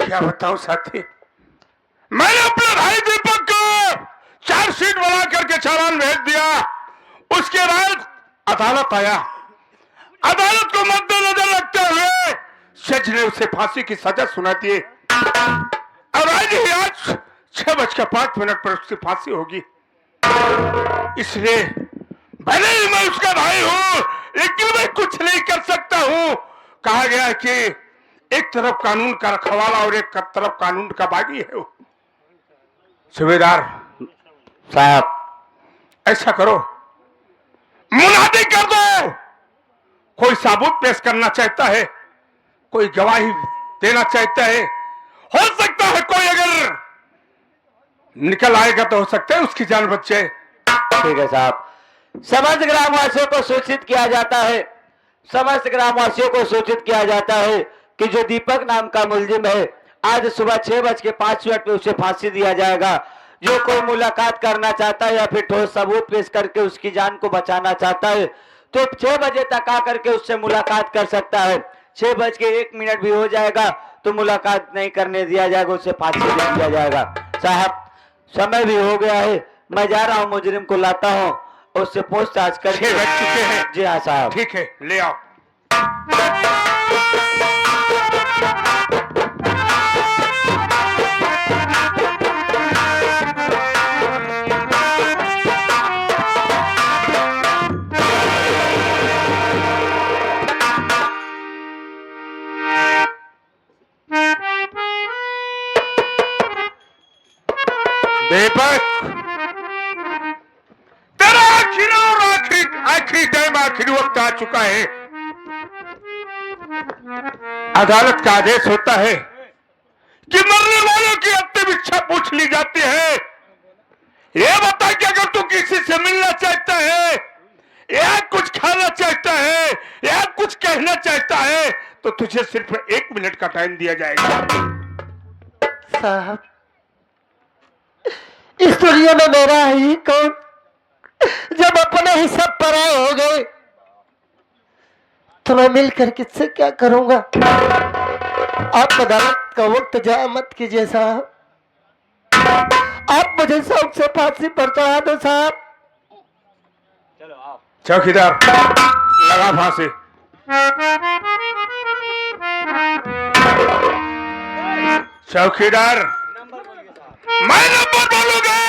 क्या बताऊं साथी, मैंने अपने भाई दीपक को चार्जशीट बना करके चालान भेज दिया। उसके बाद अदालत आया। अदालत को मद्देनजर रखते हुए जज ने उसे फांसी की सजा सुना दी। अब आज 6:05 पर उसकी फांसी होगी। इसलिए भले ही मैं उसका भाई हूं, लेकिन मैं कुछ नहीं कर सकता हूं। कहा गया है कि एक तरफ कानून का रखवाला और एक तरफ कानून का बागी है वो। सूबेदार साहब, ऐसा करो, मुनादी कर दो। कोई सबूत पेश करना चाहता है, कोई गवाही देना चाहता है, हो सकता है कोई अगर निकल आएगा तो हो सकता है उसकी जान बच जाए। ठीक है साहब। समस्त ग्रामवासियों को सूचित किया जाता है, समस्त ग्रामवासियों को सूचित किया जाता है कि जो दीपक नाम का मुलजिम है, आज सुबह 6:05 पे उसे फांसी दिया जाएगा। जो कोई मुलाकात करना चाहता है या फिर ठोस सबूत पेश करके उसकी जान को बचाना चाहता है तो 6 बजे तक आकर के उससे मुलाकात कर सकता है। 6:01 भी हो जाएगा तो मुलाकात नहीं करने दिया जाएगा, उसे फांसी दे दिया जाएगा। साहब, समय भी हो गया है, मैं जा रहा हूँ, मुजरिम को लाता हूँ, उससे पूछताछ करके। 6 बज चुके हैं। जी हाँ साहब। ठीक है, ले आओ। दीपक, तेरा आखिरी और आखिरी टाइम, आखिरी वक्त आ चुका है। अदालत का आदेश होता है कि मरने वालों की अंतिम इच्छा पूछ ली जाती है। यह बता कि अगर तू किसी से मिलना चाहता है या कुछ खाना चाहता है या कुछ कहना चाहता है तो तुझे सिर्फ 1 मिनट का टाइम दिया जाएगा। साहब, इस दुनिया में मेरा ही कौन, जब अपने ही सब पराए हो गए तो मैं मिलकर किससे क्या करूंगा। आप अदालत का वक्त जाया मत कीजिए साहब, आप मुझे शौक से फांसी पर चढ़ा दो साहब। चलो आओ। चौकीदार, लगा फांसी। चौकीदार, मैं नंबर बोलूंगा,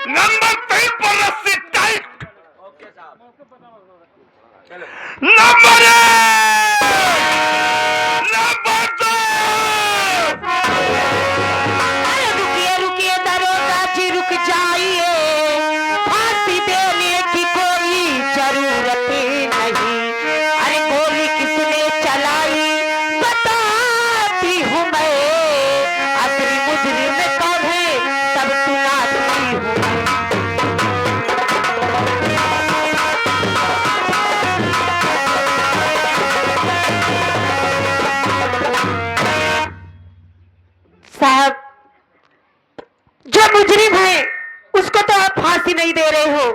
नंबर 3 पर रस्सी टाइट। Number 1, number 2। रुकिए रुकिए दरोगा जी, रुक जाइए, फांसी देने की कोई जरूरत नहीं। अरे गोली किसने चलाई बताती हूँ मैं, असली मुजरिम कौन है सब सुनाती हूँ मैं। साहब, जो मुजरिम है उसको तो आप फांसी नहीं दे रहे हो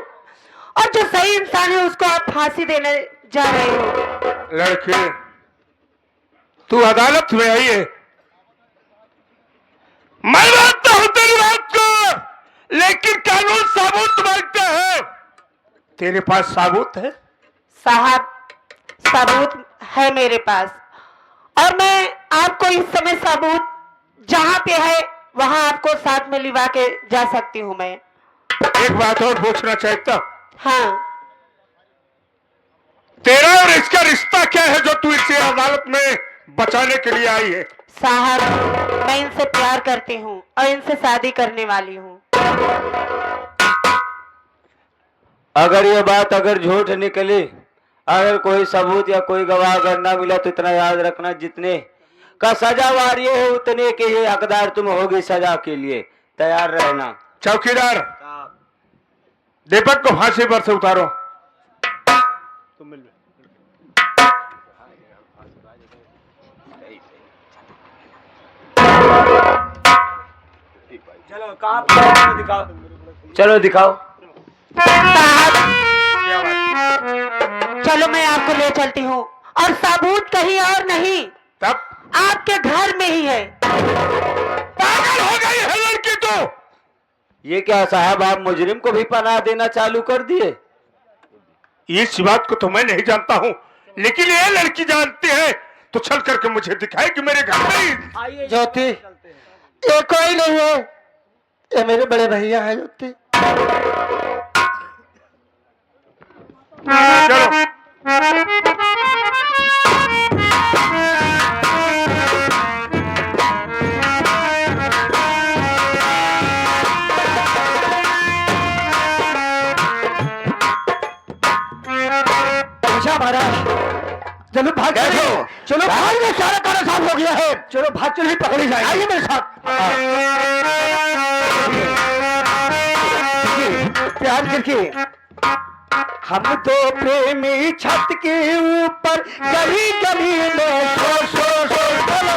और जो सही इंसान है उसको आप फांसी देने जा रहे हो। लड़के, तू अदालत में आई है, मैं मानता हूं तेरी बात को, लेकिन कानून सबूत मांगता है। तेरे पास सबूत है? साहब, सबूत है मेरे पास और मैं आपको इस समय सबूत जहां पे है वहां आपको साथ में लिवा के जा सकती हूँ मैं। एक बात और पूछना चाहता हूं, हाँ, तेरा और इसका रिश्ता क्या है जो तू इसे अदालत में बचाने के लिए आई है? साहब, मैं इनसे प्यार करती हूँ और इनसे शादी करने वाली हूँ। अगर ये बात अगर झूठ निकली, अगर कोई सबूत या कोई गवाह अगर ना मिला तो इतना याद रखना, जितने का सजा वारी है उतने के ही हकदार तुम होगी सजा के लिए, तैयार रहना। चौकीदार, दीपक को फांसी पर से उतारो। तुम मिल चलो कहाँ दिखाओ, चलो दिखाओ। चलो मैं आपको ले चलती हूँ और सबूत कहीं और नहीं, तब आपके घर में ही है। ये क्या साहब, आप मुजरिम को भी पनाह देना चालू कर दिए? इस बात को तो मैं नहीं जानता हूँ, लेकिन ये लड़की जानती है, तो चल करके मुझे दिखाए कि मेरे घर में ज्योति, ये कोई नहीं है, ये मेरे बड़े भैया है ज्योति। चलो। अच्छा महाराज, चलो भाग चलो, चलो भाग में सारा काला साफ हो गया है, चलो भाग चलो, ही पकड़ी जाए, आइए मेरे साथ। प्यार करके हम तो प्रेमी छत के ऊपर गली गली में सो सो सो चलो।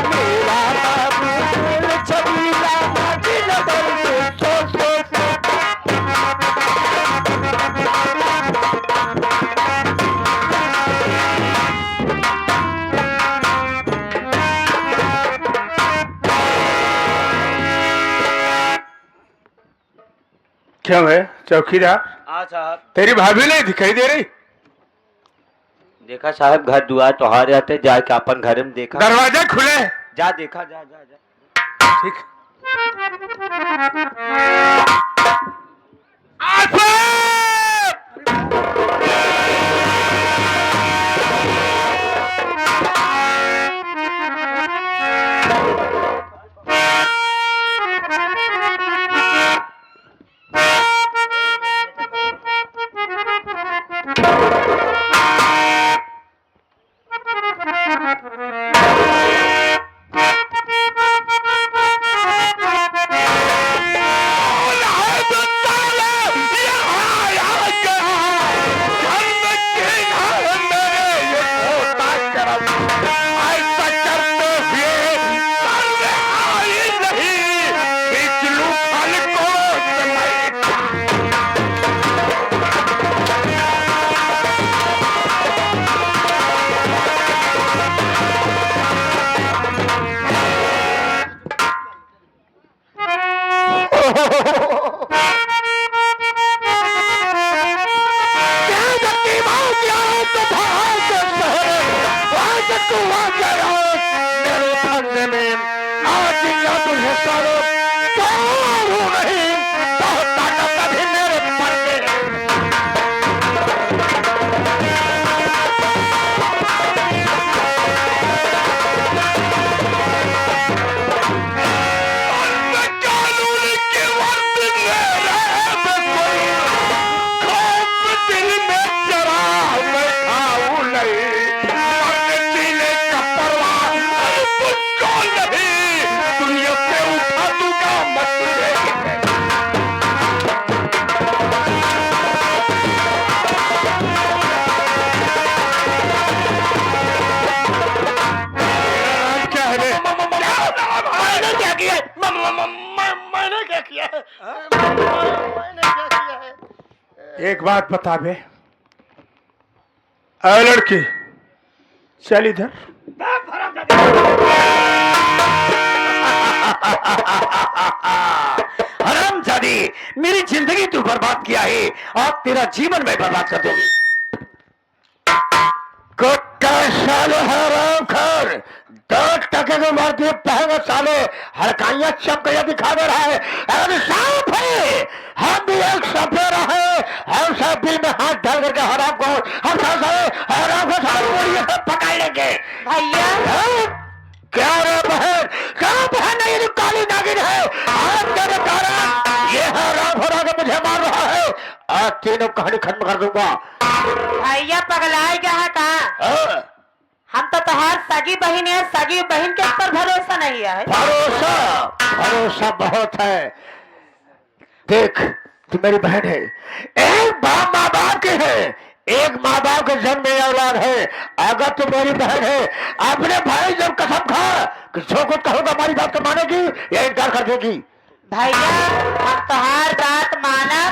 मेरा बाबू छबीला माटी लबल के सो सो सो। क्यों है चौकीदार, हाँ साहब। तेरी भाभी नहीं दिखाई दे रही? देखा साहब, घर दुआर तो हार जाते, जाके अपन घर में देखा, दरवाजा खुले है। जा देखा, जा जा जा। ठीक। आसफ! एक बात बता बे, अरे लड़की चल इधर। हरामजादी, मेरी जिंदगी तू बर्बाद किया है और तेरा जीवन मैं बर्बाद कर दूंगी। कुत्ता साले हराम खोर, 2 टके को मार दिए पहले साले हड़काइयां चपकैया दिखा दे रहा है। अरे साफ है, हम भी एक सफेरा है, हम सब दिल में हाथ डाल करके हराम को हम हराम को सारे बोलिए सब पकड़ लेंगे। भैया क्या रे बहन, क्या बहन नहीं, ये काली नागिन है, आज तेरे कारण ये हराम हो रहा के मुझे मार रहा है, आज तीनों कहानी खत्म कर दूंगा। भैया पगलाए क्या है कहा? हम तो तोहार सगी बहन है, सगी बहन के ऊपर भरोसा नहीं है। भरोसा बहुत है। देख, तू मेरी बहन है, एक माँ बाप के है, एक माँ बाप के जन्म में औलाद है। अगर तू मेरी बहन है, अपने भाई जब कसम खा कि जो कुछ कहोगा हमारी बात को मानेगी या इनकार कर देगी। भैया हम तोहार बात मानब,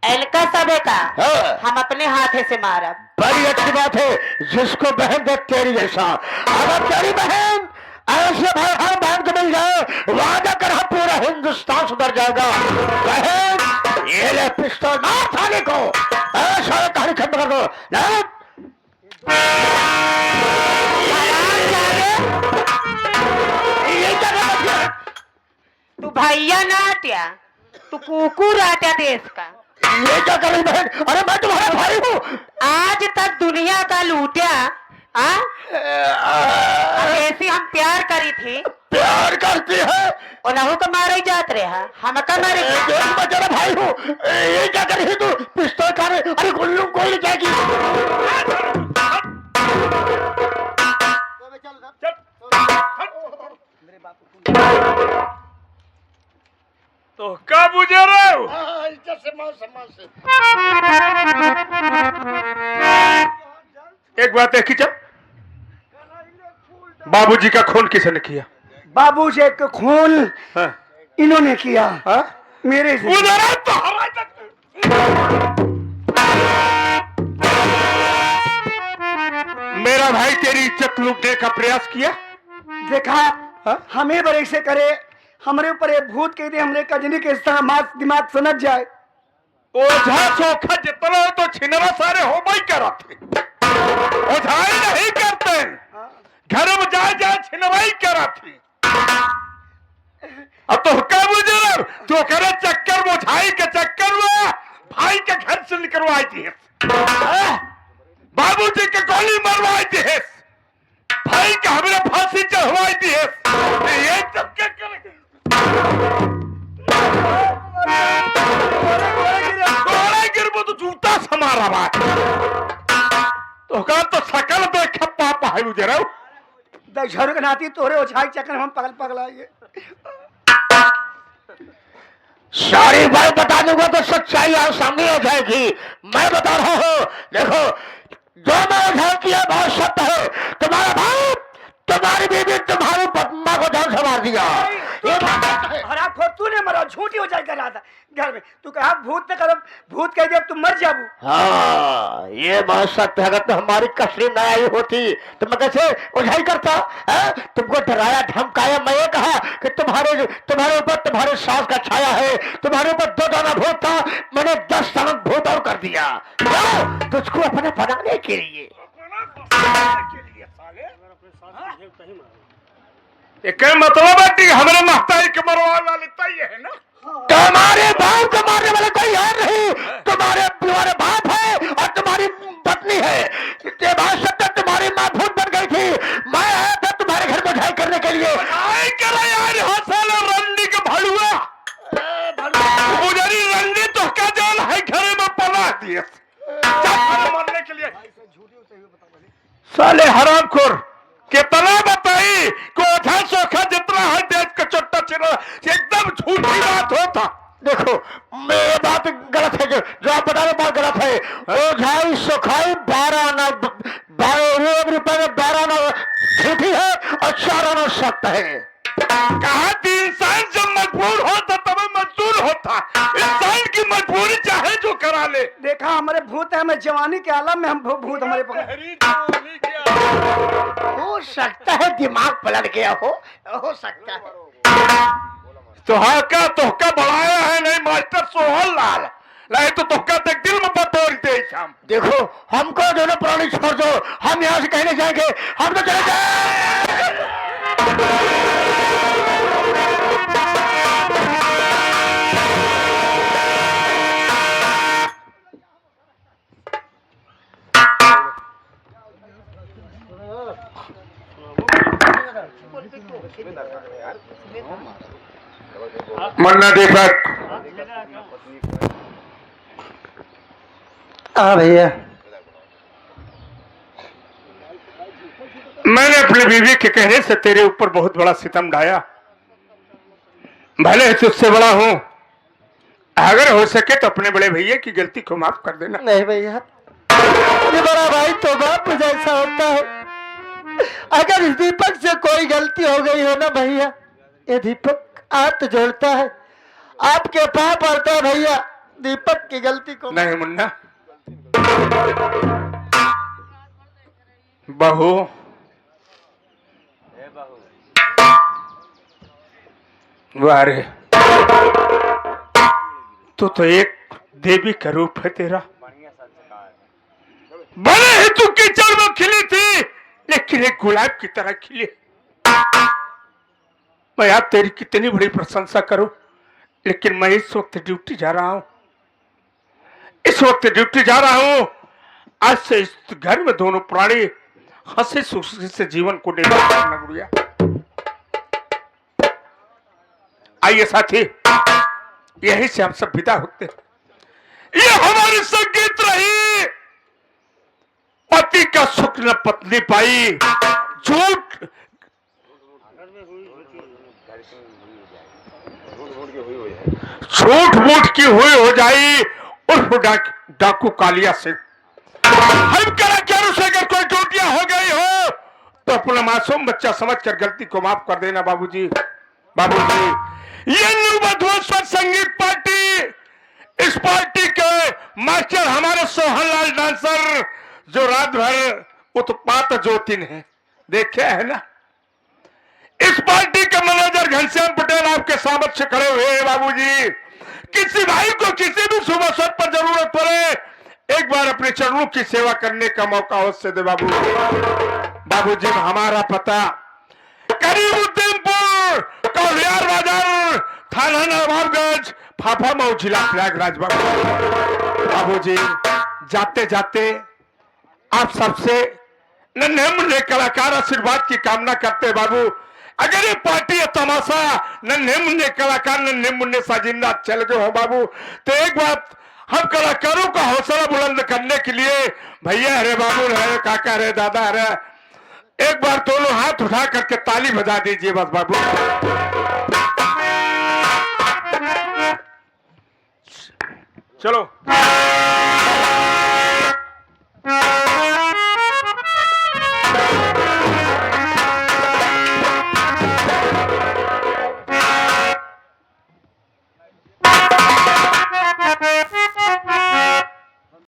इनका तबे का हाँ। हम अपने हाथे से मारा। बड़ी अच्छी बात है, जिसको बहन दे तेरी जैसा। अगर तेरी बहन ऐसे भाई हर बहन को मिल जाए, वादा कर हम पूरा हिंदुस्तान सुधर जाएगा। बहन ये ले पिस्तौल, मार साले को, ऐसा कहानी खत्म कर दो। ले। ये क्या कर रहा है? तू भैया ना आट्या, तू कुकुर आट्या देश का। ये क्या कर रही बहन? अरे मैं तुम्हारा भाई हूँ। आज तक दुनिया का लूटिया, हाँ? ऐसी हम प्यार करी थी, प्यार करती है, उन्हों को मारे ही जात रहे, हम का मारे। मैं तेरा भाई हूँ। ये क्या कर रही तू? पिस्तौल खा रहे? अरे गुल्लू कोई नहीं जाएगी। तो क्या बुझे रहे हो? एक बात है कि जब बाबूजी का खून किसने किया? बाबू से एक खून हाँ? इन्होंने किया, हाँ? मेरे से। उधर आओ तो हमारे मेरा भाई तेरी इज्जत लूटने का प्रयास किया। देखा, हमें बड़े से करे, हमारे ऊपर ये भूत कह दे, हमरे कजनी के मास दिमाग सनक जाए। ओझा चोखा जितना हो तो छिनरा सारे हो भाई करा थे। ओझाई नहीं करते, घर में जाए जाए छिनराई करा थी। अब तो क्या बुझे तो करे चक्कर ओझाई के चक्कर में भाई के घर से निकलवाई थी, बाबूजी के गोली मरवाई थी, भाई का हमें फांसी चढ़वाई थी। ये सब क्या करेंगे? गिरबो तो जूता समारा रहा तो का तो सकल देख पापा है मुझे रहो दशहर के नाती तोरे ओछाई चक्कर हम पगल पगलाएंगे। सारी बात बता दूंगा तो सच्चाई आज सामने आ जाएगी। मैं बता रहा हूँ, देखो जो मैं उठा किया बहुत सत्य है। तुम्हारा भाई, तुम्हारी बीवी, तुम्हारी पत्मा को जान से मार दिया। ये बात है। और आपको तूने मरा, झूठी हो जाए कर रहा था घर में। तू कहा भूत न करो, भूत कह दे अब तुम मर जाबू। हाँ, ये बात सत्य है। अगर तो हमारी कसरी न आई होती तो मैं कैसे उठाई करता है? तुमको डराया धमकाया, मैं ये कहा कि तुम्हारे ऊपर तुम्हारे सास का छाया है, तुम्हारे ऊपर 2 दाना भूत था, मैंने 10 दाना भूत और कर दिया तुझको अपने बनाने के लिए। एक मतलब है कि हमारे महतारी के मरवाने वाले तय है ना। तुम्हारे बाप को मारने वाला कोई और नहीं, तुम्हारे बाप है और तुम्हारी पत्नी है। ये बात सत्य, तुम्हारी माँ भूत बन गई थी, मैं आया था तुम्हारे घर को ढाई करने के लिए। रंडी के भड़ुआ उधरी रंडी तो क्या जान है घर में पला दिए मरने के लिए। साले हरामखोर कितना बताई को ओझा सोखा जितना है देश का चट्टा चिरा एकदम झूठी बात होता। देखो मेरी बात गलत है, जो आप बता रहे बात गलत है। ओझाई सोखाई 12 आना 1 रुपए में 12 आना झूठी है और 4 आना सत्य है। कहा कि इंसान जब मजबूर होता तब मजदूर होता, इंसान की मजबूरी चाहे जो करा ले। देखा हमारे भूत है, हमें जवानी के आलम में हम भूत हमारे हो सकता है दिमाग पलट गया हो सकता है। तोहका बढ़ाया है नहीं मास्टर सोहन लाल, नहीं तो तोहका तक दिल में बतौर दे शाम। देखो हमको दोनों प्राणी छोड़ दो, हम यहाँ से कहने जाएंगे, हम तो चले जाए। मन्ना देखा हाँ भैया, मैंने अपनी बीवी के कहने से तेरे ऊपर बहुत बड़ा सितम ढाया। भले ही तुझसे बड़ा हूं, अगर हो सके तो अपने बड़े भैया की गलती को माफ कर देना। नहीं भैया, ये बड़ा भाई तो बाप जैसा होता है। अगर इस दीपक से कोई गलती हो गई हो ना भैया, ये दीपक हाथ जोड़ता है, आपके पाँव पड़ता है भैया, दीपक की गलती को नहीं मुन्ना, बहू वारे, तो एक देवी का रूप है तेरा। भले ही तू कीचड़ में खिली थी, लेकिन एक गुलाब की तरह खिली। मैं यार तेरी कितनी बड़ी प्रशंसा करूं, लेकिन मैं इस वक्त ड्यूटी जा रहा हूं। आज से इस घर में दोनों प्राणी हंसी खुशी से जीवन को निर्वाह करना गुड़िया। आइए साथी, यहीं से हम सब विदा होते हैं। ये हमारी संगीत रही, पति का सुख न पत्नी पाई, झूठ मूठ की हुई हो जाई उर्फ डाकू कालिया से। हम कलाकारों से अगर कोई टोटियां हो गई हो तो अपना मासूम बच्चा समझकर गलती को माफ कर देना बाबूजी। ये न्यू मधुश्वर संगीत पार्टी, इस पार्टी के मास्टर हमारे सोहनलाल डांसर, जो रात भर उत्पात ज्योतिन है, देखे है ना। इस पार्टी के मैनेजर घनश्याम पटेल आपके सामने से खड़े हुए हैं बाबूजी। किसी भाई को किसी भी शुभ अवसर पर जरूरत पड़े, एक बार अपने चरणों की सेवा करने का मौका अवश्य दे बाबूजी। हमारा पता करीमुद्दीनपुर, कौलियार बाजार, थाना नवाबगंज, फाफा मऊ, जिला प्रयागराज। बाबूजी जाते जाते आप सबसे नन्हे मुन्ने कलाकार आशीर्वाद की कामना करते बाबू। अगर ये पार्टी या तमाशा नन्हे मुन्ने कलाकार, नन्हे मुन्ने साजिंदा चल गए हो बाबू, तो एक बात हम कलाकारों का हौसला बुलंद करने के लिए, भैया अरे बाबू अरे काका अरे दादा अरे, एक बार दोनों हाथ उठा करके ताली बजा दीजिए बस बाबू। चलो